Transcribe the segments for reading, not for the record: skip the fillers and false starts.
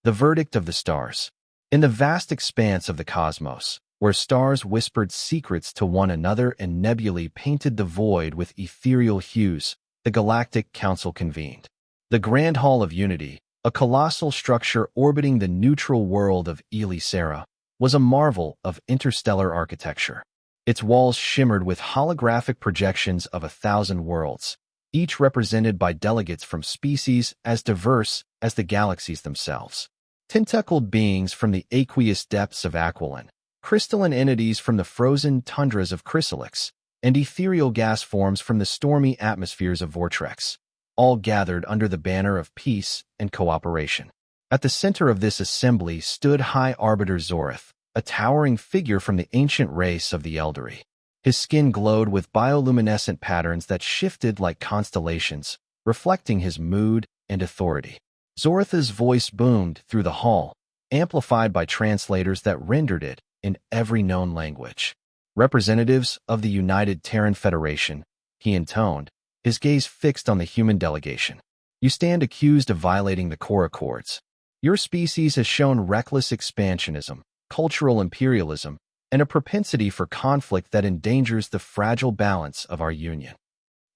The verdict of the stars. In the vast expanse of the cosmos, where stars whispered secrets to one another and nebulae painted the void with ethereal hues, the Galactic Council convened. The Grand Hall of Unity, a colossal structure orbiting the neutral world of Elisera, was a marvel of interstellar architecture. Its walls shimmered with holographic projections of 1,000 worlds, each represented by delegates from species as diverse as the galaxies themselves. Tentacled beings from the aqueous depths of Aquiline, crystalline entities from the frozen tundras of Chrysalix, and ethereal gas forms from the stormy atmospheres of Vortex, all gathered under the banner of peace and cooperation. At the center of this assembly stood High Arbiter Zorith, a towering figure from the ancient race of the Eldari. His skin glowed with bioluminescent patterns that shifted like constellations, reflecting his mood and authority. Zorith's voice boomed through the hall, amplified by translators that rendered it in every known language. Representatives of the United Terran Federation, he intoned, his gaze fixed on the human delegation. You stand accused of violating the core accords. Your species has shown reckless expansionism, cultural imperialism, and a propensity for conflict that endangers the fragile balance of our union.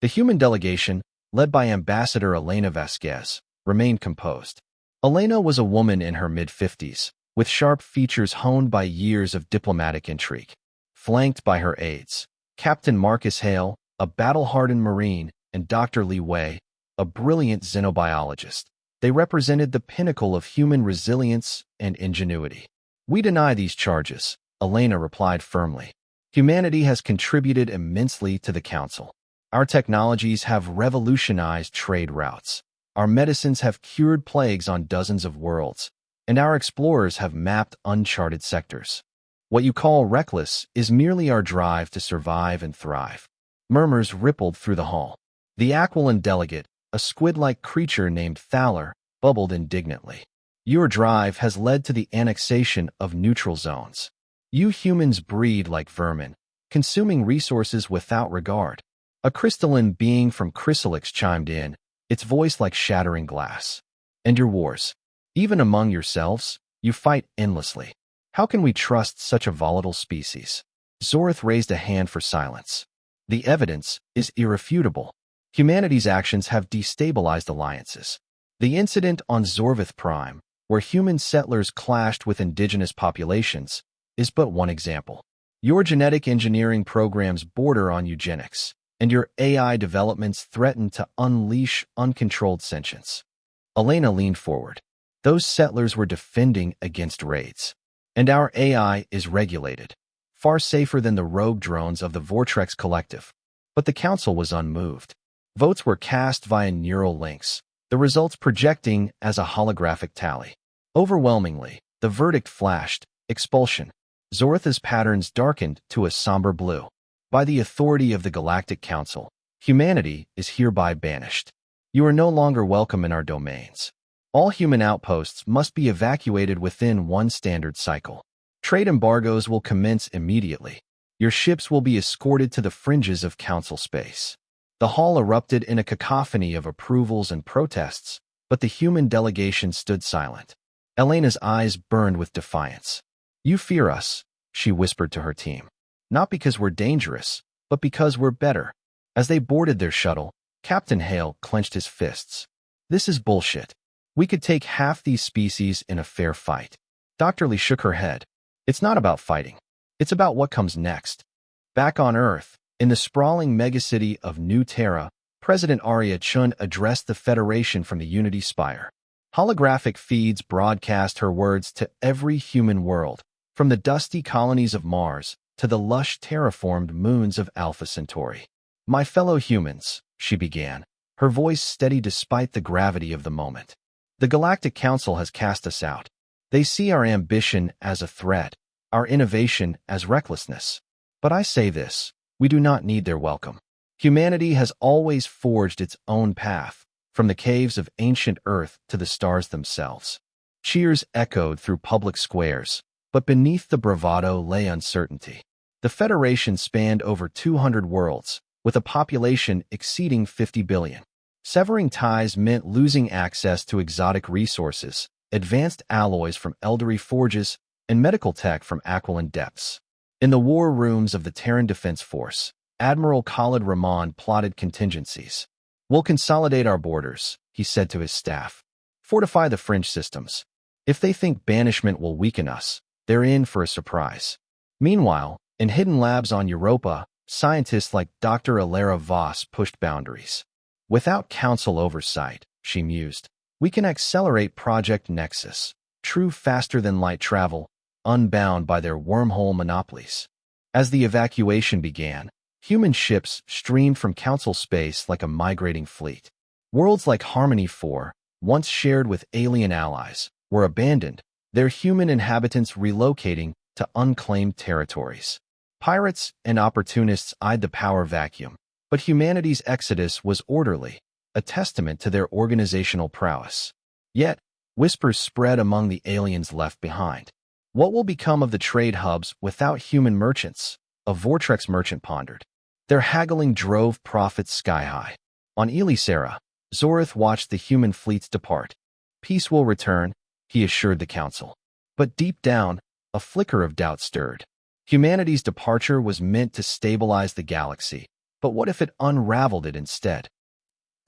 The human delegation, led by Ambassador Elena Vasquez, remained composed. Elena was a woman in her mid-50s, with sharp features honed by years of diplomatic intrigue. Flanked by her aides, Captain Marcus Hale, a battle-hardened Marine, and Dr. Li Wei, a brilliant xenobiologist. They represented the pinnacle of human resilience and ingenuity. We deny these charges, Elena replied firmly. Humanity has contributed immensely to the Council. Our technologies have revolutionized trade routes. Our medicines have cured plagues on dozens of worlds, and our explorers have mapped uncharted sectors. What you call reckless is merely our drive to survive and thrive. Murmurs rippled through the hall. The Aquiline delegate, a squid-like creature named Thaler, bubbled indignantly. Your drive has led to the annexation of neutral zones. You humans breed like vermin, consuming resources without regard. A crystalline being from Chrysalix chimed in, its voice like shattering glass. And your wars. Even among yourselves, you fight endlessly. How can we trust such a volatile species? Zorith raised a hand for silence. The evidence is irrefutable. Humanity's actions have destabilized alliances. The incident on Zorvith Prime, where human settlers clashed with indigenous populations, is but one example. Your genetic engineering programs border on eugenics, and your AI developments threaten to unleash uncontrolled sentience. Elena leaned forward. Those settlers were defending against raids. And our AI is regulated, far safer than the rogue drones of the Vortex Collective. But the Council was unmoved. Votes were cast via neural links, the results projecting as a holographic tally. Overwhelmingly, the verdict flashed, expulsion. Zorith's patterns darkened to a somber blue. By the authority of the Galactic Council, humanity is hereby banished. You are no longer welcome in our domains. All human outposts must be evacuated within one standard cycle. Trade embargoes will commence immediately. Your ships will be escorted to the fringes of Council space. The hall erupted in a cacophony of approvals and protests, but the human delegation stood silent. Elena's eyes burned with defiance. You fear us, she whispered to her team. Not because we're dangerous, but because we're better. As they boarded their shuttle, Captain Hale clenched his fists. This is bullshit. We could take half these species in a fair fight. Dr. Lee shook her head. It's not about fighting. It's about what comes next. Back on Earth, in the sprawling megacity of New Terra, President Arya Chun addressed the Federation from the Unity Spire. Holographic feeds broadcast her words to every human world, from the dusty colonies of Mars to the lush terraformed moons of Alpha Centauri. My fellow humans, she began, her voice steady despite the gravity of the moment. The Galactic Council has cast us out. They see our ambition as a threat, our innovation as recklessness. But I say this, we do not need their welcome. Humanity has always forged its own path, from the caves of ancient Earth to the stars themselves. Cheers echoed through public squares, but beneath the bravado lay uncertainty. The Federation spanned over 200 worlds, with a population exceeding 50 billion. Severing ties meant losing access to exotic resources, advanced alloys from elderly forges, and medical tech from aquiline depths. In the war rooms of the Terran Defense Force, Admiral Khalid Rahman plotted contingencies. "We'll consolidate our borders," he said to his staff. "Fortify the fringe systems. If they think banishment will weaken us, they're in for a surprise." Meanwhile, in hidden labs on Europa, scientists like Dr. Alara Voss pushed boundaries. "Without council oversight," she mused, "we can accelerate Project Nexus, true faster-than-light travel, unbound by their wormhole monopolies." As the evacuation began, human ships streamed from council space like a migrating fleet. Worlds like Harmony 4, once shared with alien allies, were abandoned, their human inhabitants relocating to unclaimed territories. Pirates and opportunists eyed the power vacuum, but humanity's exodus was orderly, a testament to their organizational prowess. Yet, whispers spread among the aliens left behind. What will become of the trade hubs without human merchants? A Vortex merchant pondered. Their haggling drove profits sky-high. On Elisera, Zorith watched the human fleets depart. "Peace will return," he assured the council. But deep down, a flicker of doubt stirred. Humanity's departure was meant to stabilize the galaxy, but what if it unraveled it instead?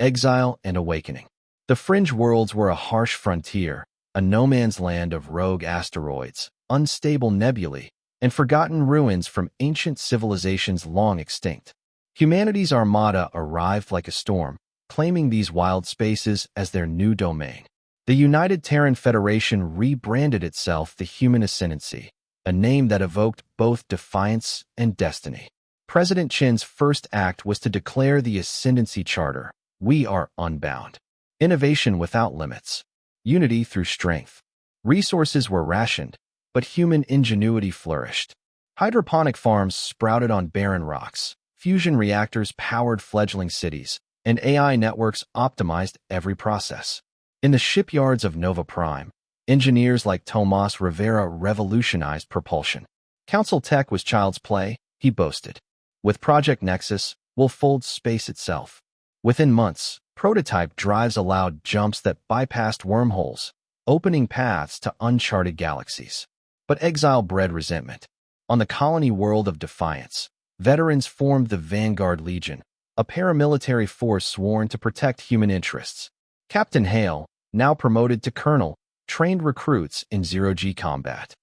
Exile and Awakening. The fringe worlds were a harsh frontier, a no-man's land of rogue asteroids, unstable nebulae, and forgotten ruins from ancient civilizations long extinct. Humanity's armada arrived like a storm, claiming these wild spaces as their new domain. The United Terran Federation rebranded itself the Human Ascendancy, a name that evoked both defiance and destiny. President Chin's first act was to declare the Ascendancy Charter, "We are unbound." Innovation without limits. Unity through strength. Resources were rationed, but human ingenuity flourished. Hydroponic farms sprouted on barren rocks, fusion reactors powered fledgling cities, and AI networks optimized every process. In the shipyards of Nova Prime, engineers like Tomas Rivera revolutionized propulsion. Council tech was child's play, he boasted. With Project Nexus, we'll fold space itself. Within months, prototype drives allowed jumps that bypassed wormholes, opening paths to uncharted galaxies. But Exile bred resentment. On the colony world of Defiance, veterans formed the Vanguard Legion, a paramilitary force sworn to protect human interests. Captain Hale, now promoted to colonel, trained recruits in zero-G combat.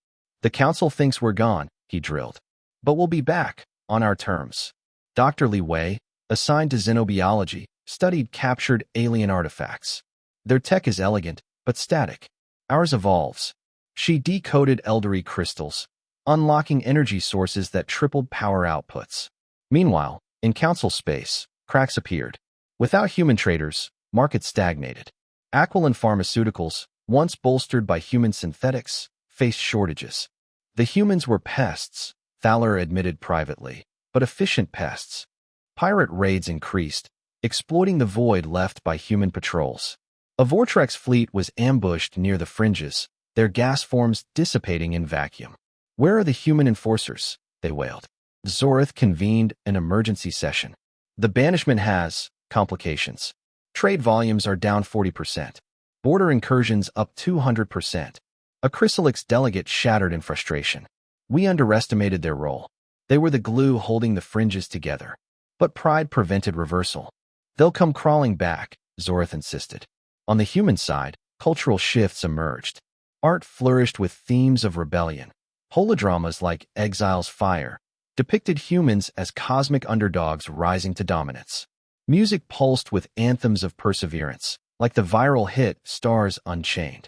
"The council thinks we're gone," he drilled. "But we'll be back, on our terms." Dr. Li Wei, assigned to xenobiology, studied captured alien artifacts. "Their tech is elegant, but static. Ours evolves." She decoded elderly crystals, unlocking energy sources that tripled power outputs. Meanwhile, in council space, cracks appeared. Without human traders, markets stagnated. Aquiline pharmaceuticals, once bolstered by human synthetics, faced shortages. The humans were pests, Thaler admitted privately, but efficient pests. Pirate raids increased, exploiting the void left by human patrols. A Vortex fleet was ambushed near the fringes, their gas forms dissipating in vacuum. "Where are the human enforcers?" they wailed. Zorith convened an emergency session. "The banishment has complications. Trade volumes are down 40%. Border incursions up 200%. A Chrysalix delegate shattered in frustration. "We underestimated their role. They were the glue holding the fringes together. But pride prevented reversal." "They'll come crawling back," Zorith insisted. On the human side, cultural shifts emerged. Art flourished with themes of rebellion. Holodramas like Exile's Fire depicted humans as cosmic underdogs rising to dominance. Music pulsed with anthems of perseverance, like the viral hit Stars Unchained.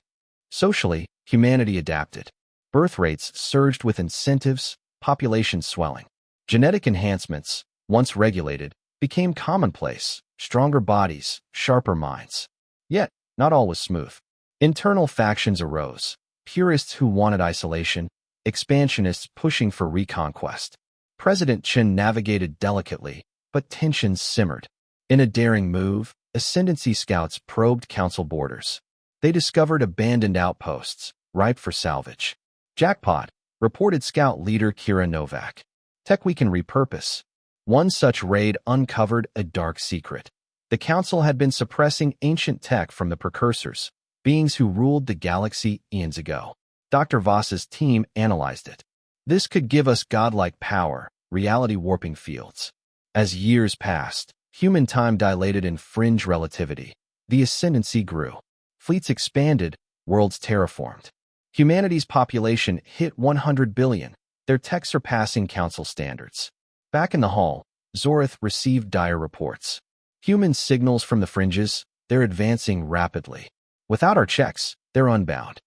Socially, humanity adapted. Birth rates surged with incentives, population swelling. Genetic enhancements, once regulated, became commonplace, stronger bodies, sharper minds. Yet, not all was smooth. Internal factions arose, purists who wanted isolation, expansionists pushing for reconquest. President Chen navigated delicately, but tensions simmered. In a daring move, Ascendancy scouts probed council borders. They discovered abandoned outposts, ripe for salvage. "Jackpot," reported scout leader Kira Novak. "Tech we can repurpose." One such raid uncovered a dark secret. The council had been suppressing ancient tech from the Precursors, beings who ruled the galaxy eons ago. Dr. Voss's team analyzed it. This could give us godlike power, reality-warping fields. As years passed, human time dilated in fringe relativity. The Ascendancy grew. Fleets expanded, worlds terraformed. Humanity's population hit 100 billion, their tech surpassing council standards. Back in the hall, Zorith received dire reports. Human signals from the fringes, they're advancing rapidly. Without our checks, they're unbound.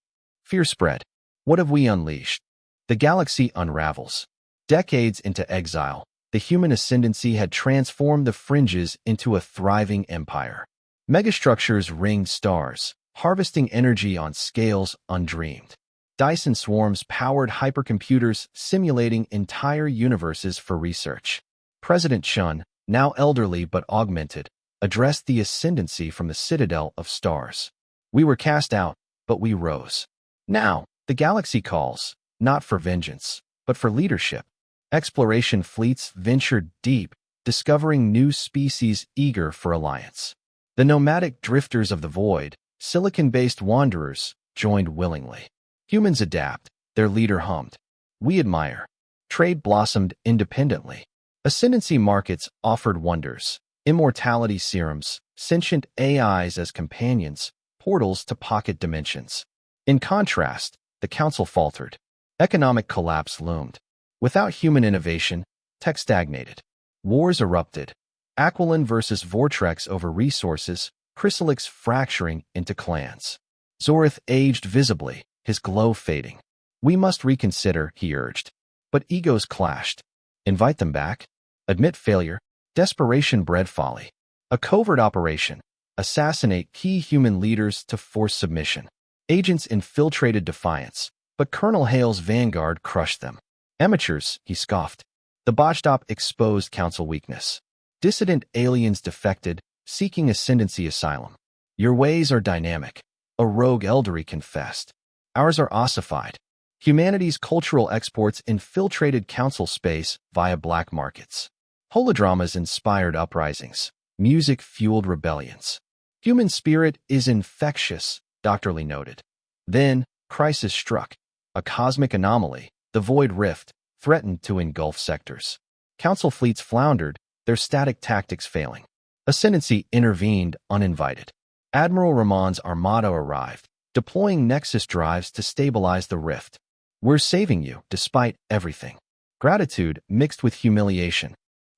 Fear spread. What have we unleashed? The galaxy unravels. Decades into exile, the human ascendancy had transformed the fringes into a thriving empire. Megastructures ringed stars, harvesting energy on scales undreamed. Dyson swarms powered hypercomputers simulating entire universes for research. President Chun, now elderly but augmented, addressed the ascendancy from the citadel of stars. We were cast out, but we rose. Now, the galaxy calls, not for vengeance, but for leadership. Exploration fleets ventured deep, discovering new species eager for alliance. The nomadic drifters of the void, silicon-based wanderers, joined willingly. Humans adapt, their leader hummed. We admire. Trade blossomed independently. Ascendancy markets offered wonders, immortality serums, sentient AIs as companions, portals to pocket dimensions. In contrast, the council faltered. Economic collapse loomed. Without human innovation, tech stagnated. Wars erupted. Aquiline versus Vortrex over resources, Chrysalix fracturing into clans. Zorith aged visibly, his glow fading. We must reconsider, he urged. But egos clashed. Invite them back? Admit failure? Desperation bred folly. A covert operation. Assassinate key human leaders to force submission. Agents infiltrated defiance, but Colonel Hale's vanguard crushed them. Amateurs, he scoffed. The botched op exposed council weakness. Dissident aliens defected, seeking ascendancy asylum. Your ways are dynamic. A rogue elderly confessed. Ours are ossified. Humanity's cultural exports infiltrated council space via black markets. Holodramas inspired uprisings. Music fueled rebellions. Human spirit is infectious, Dr. Lee noted. Then, crisis struck. A cosmic anomaly, the Void Rift, threatened to engulf sectors. Council fleets floundered, their static tactics failing. Ascendancy intervened uninvited. Admiral Ramon's armada arrived, deploying Nexus drives to stabilize the rift. We're saving you, despite everything. Gratitude mixed with humiliation.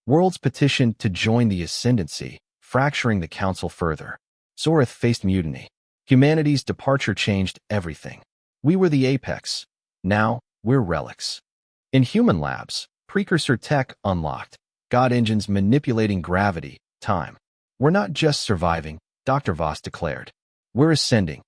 Worlds petitioned to join the Ascendancy, fracturing the council further. Zorith faced mutiny. Humanity's departure changed everything. We were the apex. Now, we're relics. In human labs, Precursor tech unlocked. God engines manipulating gravity, time. We're not just surviving, Dr. Voss declared. We're ascending.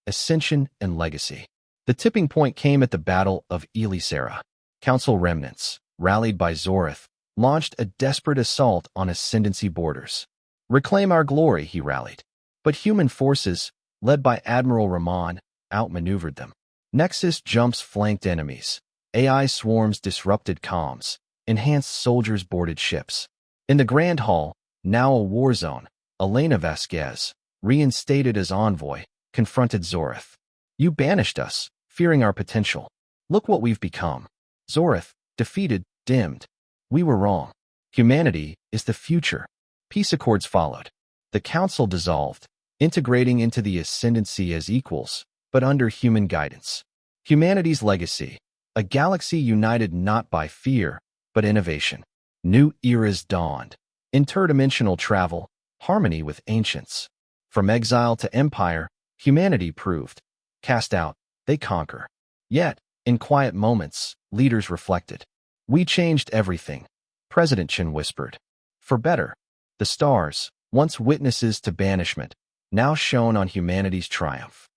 Ascension and legacy. The tipping point came at the Battle of Elisera. Council remnants, rallied by Zorith, launched a desperate assault on Ascendancy borders. Reclaim our glory, he rallied. But human forces, led by Admiral Ramon, outmaneuvered them. Nexus jumps flanked enemies. AI swarms disrupted comms. Enhanced soldiers boarded ships. In the Grand Hall, now a war zone, Elena Vasquez, reinstated as envoy, confronted Zorith. You banished us, fearing our potential. Look what we've become. Zorith, defeated, dimmed. We were wrong. Humanity is the future. Peace accords followed. The council dissolved, integrating into the Ascendancy as equals, but under human guidance. Humanity's legacy, a galaxy united not by fear, but innovation. New eras dawned. Interdimensional travel, harmony with ancients. From exile to empire, humanity proved. Cast out, they conquer. Yet, in quiet moments, leaders reflected. We changed everything, President Chin whispered. For better. The stars, once witnesses to banishment, now shone on humanity's triumph.